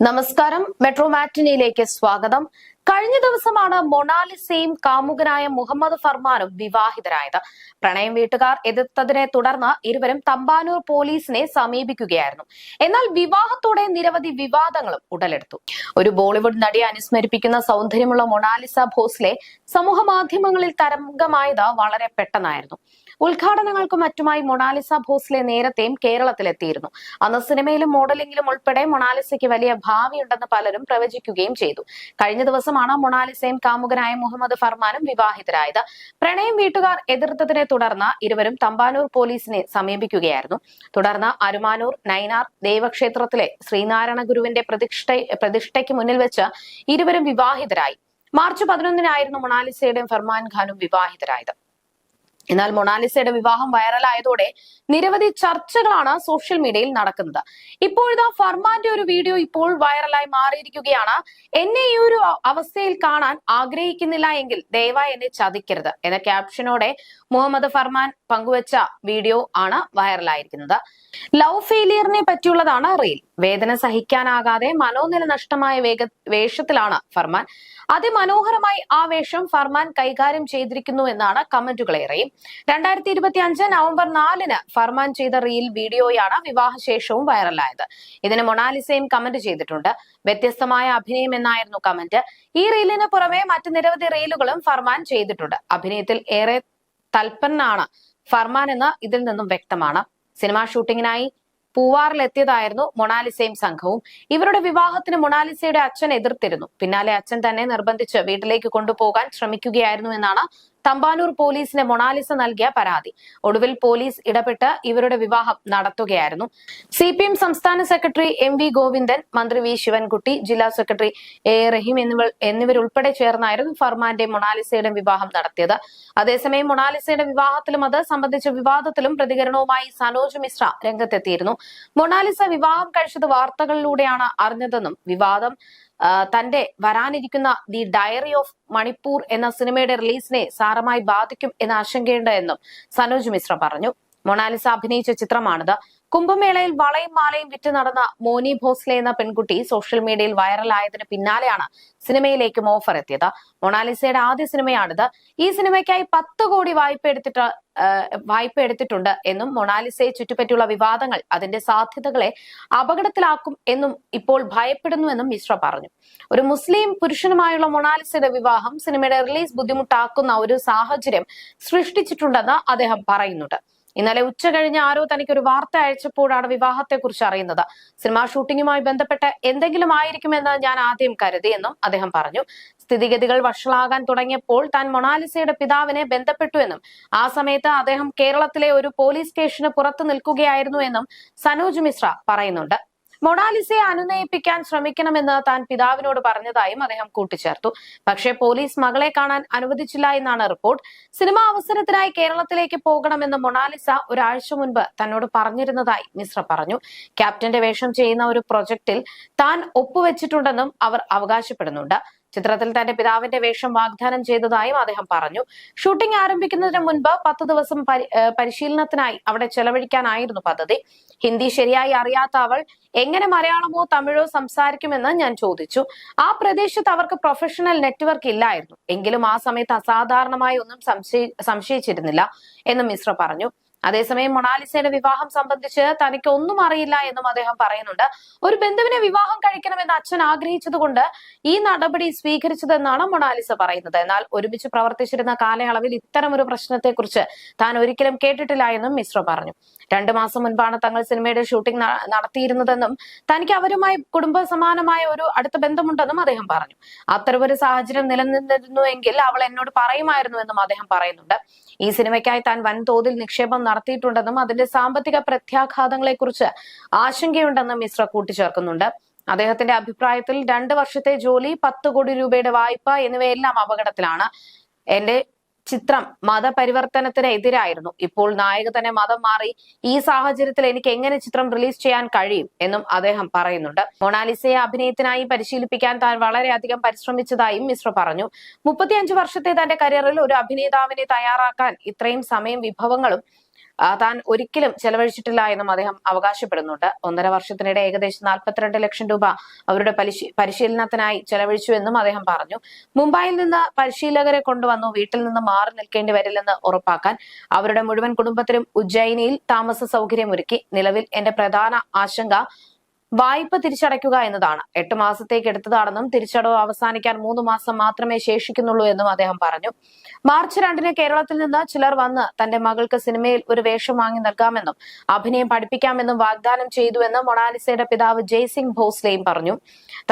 നമസ്കാരം. മെട്രോ മാറ്റിനിയിലേക്ക് സ്വാഗതം. കഴിഞ്ഞ ദിവസമാണ് മൊണാലിസയും കാമുകനായ മുഹമ്മദ് ഫർമാനും വിവാഹിതരായത്. പ്രണയം വീട്ടുകാർ എതിർത്തതിനെ തുടർന്ന് ഇരുവരും തമ്പാനൂർ പോലീസിനെ സമീപിക്കുകയായിരുന്നു. എന്നാൽ വിവാഹത്തോടെ നിരവധി വിവാദങ്ങളും ഉടലെടുത്തു. ഒരു ബോളിവുഡ് നടിയെ അനുസ്മരിപ്പിക്കുന്ന സൗന്ദര്യമുള്ള മൊണാലിസ ഭോസ്ലെ സമൂഹ മാധ്യമങ്ങളിൽ തരംഗമായത് വളരെ പെട്ടെന്നായിരുന്നു. ഉദ്ഘാടനങ്ങൾക്കും മറ്റുമായി മൊണാലിസ ഭോസ്ലെ നേരത്തെയും കേരളത്തിലെത്തിയിരുന്നു. അന്ന് സിനിമയിലും മോഡലിംഗിലും ഉൾപ്പെടെ മൊണാലിസയ്ക്ക് വലിയ ഭാവിയുണ്ടെന്ന് പലരും പ്രവചിക്കുകയും ചെയ്തു. കഴിഞ്ഞ ദിവസമാണ് മൊണാലിസയും കാമുകനായ മുഹമ്മദ് ഫർമാനും വിവാഹിതരായത്. പ്രണയം വീട്ടുകാർ എതിർത്തതിനെ തുടർന്ന് ഇരുവരും തമ്പാനൂർ പോലീസിനെ സമീപിക്കുകയായിരുന്നു. തുടർന്ന് അരുമാനൂർ നൈനാർ ദേവക്ഷേത്രത്തിലെ ശ്രീനാരായണ ഗുരുവിന്റെ പ്രതിഷ്ഠയ്ക്ക് മുന്നിൽ വെച്ച് ഇരുവരും വിവാഹിതരായി. മാർച്ച് 11-നായിരുന്നു മൊണാലിസയുടെയും ഫർമാൻ ഖാനും വിവാഹിതരായത്. എന്നാൽ മൊണാലിസയുടെ വിവാഹം വൈറലായതോടെ നിരവധി ചർച്ചകളാണ് സോഷ്യൽ മീഡിയയിൽ നടക്കുന്നത്. ഇപ്പോഴിതാ ഫർമാന്റെ ഒരു വീഡിയോ ഇപ്പോൾ വൈറലായി മാറിയിരിക്കുകയാണ്. എന്നെ ഈ ഒരു അവസ്ഥയിൽ കാണാൻ ആഗ്രഹിക്കുന്നില്ല എങ്കിൽ ദയവായി എന്നെ ചതിക്കരുത് എന്ന ക്യാപ്ഷനോടെ മുഹമ്മദ് ഫർമാൻ പങ്കുവച്ച വീഡിയോ ആണ് വൈറലായിരിക്കുന്നത്. Love ഫെയിലിയറിനെ പറ്റിയുള്ളതാണ് reel. വേദന സഹിക്കാനാകാതെ മനോനില നഷ്ടമായ വേഷത്തിലാണ് ഫർമാൻ. അതിമനോഹരമായി ആ വേഷം ഫർമാൻ കൈകാര്യം ചെയ്തിരിക്കുന്നു എന്നാണ് കമന്റുകളേറെയും. 2025 നവംബർ 4-ന് ഫർമാൻ ചെയ്ത റീൽ വീഡിയോയാണ് വിവാഹശേഷവും വൈറലായത്. ഇതിന് മൊണാലിസയും കമന്റ് ചെയ്തിട്ടുണ്ട്. വ്യത്യസ്തമായ അഭിനയം എന്നായിരുന്നു കമന്റ്. ഈ റീലിന് പുറമെ മറ്റ് നിരവധി റീലുകളും ഫർമാൻ ചെയ്തിട്ടുണ്ട്. അഭിനയത്തിൽ ഏറെ തൽപരനാണ് ഫർമാൻ എന്ന് ഇതിൽ നിന്നും വ്യക്തമാണ്. സിനിമാ ഷൂട്ടിങ്ങിനായി പൂവാറിലെത്തിയതായിരുന്നു മൊണാലിസയും സംഘവും. ഇവരുടെ വിവാഹത്തിന് മൊണാലിസയുടെ അച്ഛൻ എതിർത്തിരുന്നു. പിന്നാലെ അച്ഛൻ തന്നെ നിർബന്ധിച്ച് വീട്ടിലേക്ക് കൊണ്ടുപോകാൻ ശ്രമിക്കുകയായിരുന്നു എന്നാണ് തമ്പാനൂർ പോലീസിന് മൊണാലിസ നൽകിയ പരാതി. ഒടുവിൽ പോലീസ് ഇടപെട്ട് ഇവരുടെ വിവാഹം നടത്തുകയായിരുന്നു. CPM സംസ്ഥാന സെക്രട്ടറി MV ഗോവിന്ദൻ, മന്ത്രി V ശിവൻകുട്ടി, ജില്ലാ സെക്രട്ടറി A റഹീം എന്നിവരുൾപ്പെടെ ചേർന്നായിരുന്നു ഫർമാന്റെ മൊണാലിസയുടെ വിവാഹം നടത്തിയത്. അതേസമയം മൊണാലിസയുടെ വിവാഹത്തിലും അത് സംബന്ധിച്ച വിവാദത്തിലും പ്രതികരണവുമായി സനോജ് മിശ്ര രംഗത്തെത്തിയിരുന്നു. മൊണാലിസ വിവാഹം കഴിച്ചത് വാർത്തകളിലൂടെയാണ് അറിഞ്ഞതെന്നും വിവാദം തന്റെ വരാനിരിക്കുന്ന ദി ഡയറി ഓഫ് മണിപ്പൂർ എന്ന സിനിമയുടെ റിലീസിനെ സാരമായി ബാധിക്കും എന്ന ആശങ്കയുണ്ട് എന്നും സനോജ് മിശ്ര പറഞ്ഞു. മൊണാലിസ അഭിനയിച്ച ചിത്രമാണിത്. കുംഭമേളയിൽ വളയും മാലയും വിറ്റ് നടന്ന മോനി ഭോസ്ലെ എന്ന പെൺകുട്ടി സോഷ്യൽ മീഡിയയിൽ വൈറലായതിന് പിന്നാലെയാണ് സിനിമയിലേക്കും ഓഫർ എത്തിയത്. മൊണാലിസയുടെ ആദ്യ സിനിമയാണിത്. ഈ സിനിമയ്ക്കായി 10 കോടി വായ്പ എടുത്തിട്ടുണ്ട് എന്നും മൊണാലിസയെ ചുറ്റിപ്പറ്റിയുള്ള വിവാദങ്ങൾ അതിന്റെ സാധ്യതകളെ അപകടത്തിലാക്കും എന്നും ഇപ്പോൾ ഭയപ്പെടുന്നുവെന്നും മിശ്ര പറഞ്ഞു. ഒരു മുസ്ലിം പുരുഷനുമായുള്ള മൊണാലിസയുടെ വിവാഹം സിനിമയുടെ റിലീസ് ബുദ്ധിമുട്ടാക്കുന്ന ഒരു സാഹചര്യം സൃഷ്ടിച്ചിട്ടുണ്ടെന്ന് അദ്ദേഹം പറയുന്നുണ്ട്. ഇന്നലെ ഉച്ച കഴിഞ്ഞ് ആരോ തനിക്കൊരു വാർത്ത അയച്ചപ്പോഴാണ് വിവാഹത്തെക്കുറിച്ച് അറിയുന്നത്. സിനിമാ ഷൂട്ടിങ്ങുമായി ബന്ധപ്പെട്ട് എന്തെങ്കിലും ആയിരിക്കുമെന്ന് ഞാൻ ആദ്യം കരുതിയെന്നും അദ്ദേഹം പറഞ്ഞു. സ്ഥിതിഗതികൾ വഷളാകാൻ തുടങ്ങിയപ്പോൾ താൻ മൊണാലിസയുടെ പിതാവിനെ ബന്ധപ്പെട്ടു എന്നും ആ സമയത്ത് അദ്ദേഹം കേരളത്തിലെ ഒരു പോലീസ് സ്റ്റേഷന് പുറത്തു നിൽക്കുകയായിരുന്നു എന്നും സനോജ് മിശ്ര പറയുന്നുണ്ട്. മൊണാലിസയെ അനുനയിപ്പിക്കാൻ ശ്രമിക്കണമെന്ന് താൻ പിതാവിനോട് പറഞ്ഞതായും അദ്ദേഹം കൂട്ടിച്ചേർത്തു. പക്ഷേ പോലീസ് മകളെ കാണാൻ അനുവദിച്ചില്ല എന്നാണ് റിപ്പോർട്ട്. സിനിമാ അവസരത്തിനായി കേരളത്തിലേക്ക് പോകണമെന്ന് മൊണാലിസ ഒരാഴ്ച മുൻപ് തന്നോട് പറഞ്ഞിരുന്നതായി മിശ്ര പറഞ്ഞു. ക്യാപ്റ്റന്റെ വേഷം ചെയ്യുന്ന ഒരു പ്രൊജക്ടിൽ താൻ ഒപ്പുവെച്ചിട്ടുണ്ടെന്നും അവർ അവകാശപ്പെടുന്നുണ്ട്. ചിത്രത്തിൽ തന്റെ പിതാവിന്റെ വേഷം വാഗ്ദാനം ചെയ്തതായും അദ്ദേഹം പറഞ്ഞു. ഷൂട്ടിംഗ് ആരംഭിക്കുന്നതിന് മുൻപ് 10 ദിവസം പരിശീലനത്തിനായി അവിടെ ചെലവഴിക്കാനായിരുന്നു പദ്ധതി. ഹിന്ദി ശരിയായി അറിയാത്ത അവൾ എങ്ങനെ മലയാളമോ തമിഴോ സംസാരിക്കുമെന്ന് ഞാൻ ചോദിച്ചു. ആ പ്രദേശത്ത് അവർക്ക് പ്രൊഫഷണൽ നെറ്റ്വർക്ക് ഇല്ലായിരുന്നു. എങ്കിലും ആ സമയത്ത് അസാധാരണമായി ഒന്നും സംശയിച്ചിരുന്നില്ല എന്നും മിശ്ര പറഞ്ഞു. അതേസമയം മൊണാലിസയുടെ വിവാഹം സംബന്ധിച്ച് തനിക്ക് ഒന്നും അറിയില്ല എന്നും അദ്ദേഹം പറയുന്നുണ്ട്. ഒരു ബന്ധുവിനെ വിവാഹം കഴിക്കണമെന്ന് അച്ഛൻ ആഗ്രഹിച്ചതുകൊണ്ട് ഈ നടപടി സ്വീകരിച്ചതെന്നാണ് മൊണാലിസ പറയുന്നത്. എന്നാൽ ഒരുമിച്ച് പ്രവർത്തിച്ചിരുന്ന കാലയളവിൽ ഇത്തരമൊരു പ്രശ്നത്തെക്കുറിച്ച് താൻ ഒരിക്കലും കേട്ടിട്ടില്ല എന്നും മിശ്ര പറഞ്ഞു. 2 മാസം മുൻപാണ് തങ്ങൾ സിനിമയുടെ ഷൂട്ടിംഗ് നടത്തിയിരുന്നതെന്നും തനിക്ക് അവരുമായി കുടുംബ സമാനമായ ഒരു അടുത്ത ബന്ധമുണ്ടെന്നും അദ്ദേഹം പറഞ്ഞു. അത്തരമൊരു സാഹചര്യം നിലനിന്നിരുന്നുവെങ്കിൽ അവൾ എന്നോട് പറയുമായിരുന്നുവെന്നും അദ്ദേഹം പറയുന്നുണ്ട്. ഈ സിനിമയ്ക്കായി താൻ വൻതോതിൽ നിക്ഷേപം നടത്തിയിട്ടുണ്ടെന്നും അതിന്റെ സാമ്പത്തിക പ്രത്യാഘാതങ്ങളെക്കുറിച്ച് ആശങ്കയുണ്ടെന്നും മിശ്ര കൂട്ടിച്ചേർക്കുന്നുണ്ട്. അദ്ദേഹത്തിന്റെ അഭിപ്രായത്തിൽ 2 വർഷത്തെ ജോലി, 10 കോടി രൂപയുടെ വായ്പ എന്നിവയെല്ലാം അപകടത്തിലാണ്. എന്റെ ചിത്രം മതപരിവർത്തനത്തിന് എതിരായിരുന്നു. ഇപ്പോൾ നായക തന്നെ മതം മാറി. ഈ സാഹചര്യത്തിൽ എനിക്ക് എങ്ങനെ ചിത്രം റിലീസ് ചെയ്യാൻ കഴിയും എന്നും അദ്ദേഹം പറയുന്നുണ്ട്. മൊണാലിസയെ അഭിനയത്തിനായി പരിശീലിപ്പിക്കാൻ താൻ വളരെയധികം പരിശ്രമിച്ചതായും മിശ്ര പറഞ്ഞു. 35 വർഷത്തെ തന്റെ കരിയറിൽ ഒരു അഭിനേതാവിനെ തയ്യാറാക്കാൻ ഇത്രയും സമയം വിഭവങ്ങളും താൻ ഒരിക്കലും ചെലവഴിച്ചിട്ടില്ല എന്നും അദ്ദേഹം അവകാശപ്പെടുന്നുണ്ട്. 1.5 വർഷത്തിനിടെ ഏകദേശം 42 ലക്ഷം രൂപ അവരുടെ പരിശീലനത്തിനായി ചെലവഴിച്ചു എന്നും അദ്ദേഹം പറഞ്ഞു. മുംബൈയിൽ നിന്ന് പരിശീലകരെ കൊണ്ടുവന്നു. വീട്ടിൽ നിന്ന് മാറി നിൽക്കേണ്ടി വരില്ലെന്ന് ഉറപ്പാക്കാൻ അവരുടെ മുഴുവൻ കുടുംബത്തിനും ഉജ്ജയിനിയിൽ താമസ സൗകര്യമൊരുക്കി. നിലവിൽ എന്റെ പ്രധാന ആശങ്ക വായ്പ തിരിച്ചടയ്ക്കുക എന്നതാണ്. 8 മാസത്തേക്ക് എടുത്തതാണെന്നും തിരിച്ചടവ് അവസാനിക്കാൻ 3 മാസം മാത്രമേ ശേഷിക്കുന്നുള്ളൂ എന്നും അദ്ദേഹം പറഞ്ഞു. മാർച്ച് 2-ന് കേരളത്തിൽ നിന്ന് ചിലർ വന്ന് തന്റെ മകൾക്ക് സിനിമയിൽ ഒരു വേഷം വാങ്ങി നൽകാമെന്നും അഭിനയം പഠിപ്പിക്കാമെന്നും വാഗ്ദാനം ചെയ്തുവെന്ന് മൊണാലിസയുടെ പിതാവ് ജയ്സിംഗ് ഭോസ്ലെയും പറഞ്ഞു.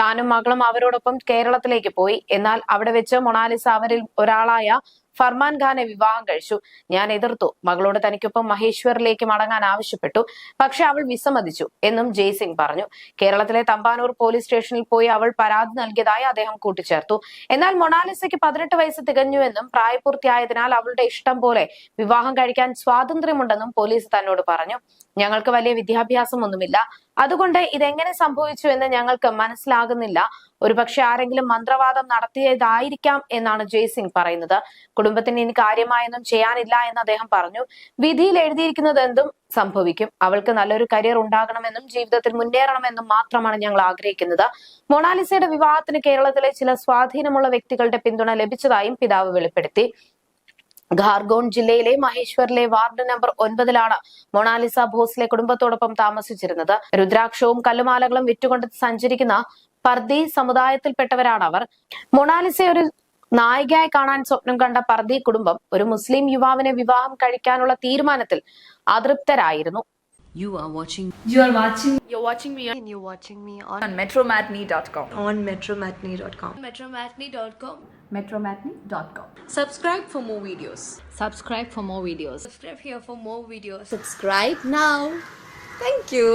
താനും മകളും അവരോടൊപ്പം കേരളത്തിലേക്ക് പോയി. എന്നാൽ അവിടെ വെച്ച് മൊണാലിസ അവരിൽ ഒരാളായ ഫർമാൻ ഖാനെ വിവാഹം കഴിച്ചു. ഞാൻ എതിർത്തു. മകളോട് തനിക്കൊപ്പം മഹേശ്വറിലേക്ക് മടങ്ങാൻ ആവശ്യപ്പെട്ടു. പക്ഷെ അവൾ വിസമ്മതിച്ചു എന്നും ജയ്സിംഗ് പറഞ്ഞു. കേരളത്തിലെ തമ്പാനൂർ പോലീസ് സ്റ്റേഷനിൽ പോയി അവൾ പരാതി നൽകിയതായി അദ്ദേഹം കൂട്ടിച്ചേർത്തു. എന്നാൽ മൊണാലിസയ്ക്ക് 18 വയസ്സ് തികഞ്ഞുവെന്നും പ്രായപൂർത്തിയായതിനാൽ അവളുടെ ഇഷ്ടം പോലെ വിവാഹം കഴിക്കാൻ സ്വാതന്ത്ര്യമുണ്ടെന്നും പോലീസ് തന്നോട് പറഞ്ഞു. ഞങ്ങൾക്ക് വലിയ വിദ്യാഭ്യാസമൊന്നുമില്ല. അതുകൊണ്ട് ഇതെങ്ങനെ സംഭവിച്ചു എന്ന് ഞങ്ങൾക്ക് മനസ്സിലാകുന്നില്ല. ഒരുപക്ഷെ ആരെങ്കിലും മന്ത്രവാദം നടത്തിയതായിരിക്കാം എന്നാണ് ജയ്സിംഗ് പറയുന്നത്. കുടുംബത്തിന് ഇനി കാര്യമായൊന്നും ചെയ്യാനില്ല എന്ന് അദ്ദേഹം പറഞ്ഞു. വിധിയിൽ എഴുതിയിരിക്കുന്നത് എന്തും സംഭവിക്കും. അവൾക്ക് നല്ലൊരു കരിയർ ഉണ്ടാകണമെന്നും ജീവിതത്തിൽ മുന്നേറണമെന്നും മാത്രമാണ് ഞങ്ങൾ ആഗ്രഹിക്കുന്നത്. മൊണാലിസയുടെ വിവാഹത്തിന് കേരളത്തിലെ ചില സ്വാധീനമുള്ള വ്യക്തികളുടെ പിന്തുണ ലഭിച്ചതായും പിതാവ് വെളിപ്പെടുത്തി. ഖാർഗോൺ ജില്ലയിലെ മഹേശ്വറിലെ വാർഡ് നമ്പർ 9-ലാണ് മൊണാലിസ ഭോസ്ലെ കുടുംബത്തോടൊപ്പം താമസിച്ചിരുന്നത്. രുദ്രാക്ഷവും കല്ലുമാലകളും വിറ്റുകൊണ്ട് സഞ്ചരിക്കുന്ന പർദി സമുദായത്തിൽപ്പെട്ടവരാണ് അവർ. മൊണാലിസയെ ഒരു നായികയായി കാണാൻ സ്വപ്നം കണ്ട പർദി കുടുംബം ഒരു മുസ്ലിം യുവാവിനെ വിവാഹം കഴിക്കാനുള്ള തീരുമാനത്തിൽ അതൃപ്തരായിരുന്നു. You're watching me on metromatney.com. metromatney.com. metromatney.com. Subscribe for more videos. Subscribe for more videos. Subscribe here for more videos. Subscribe now. Thank you.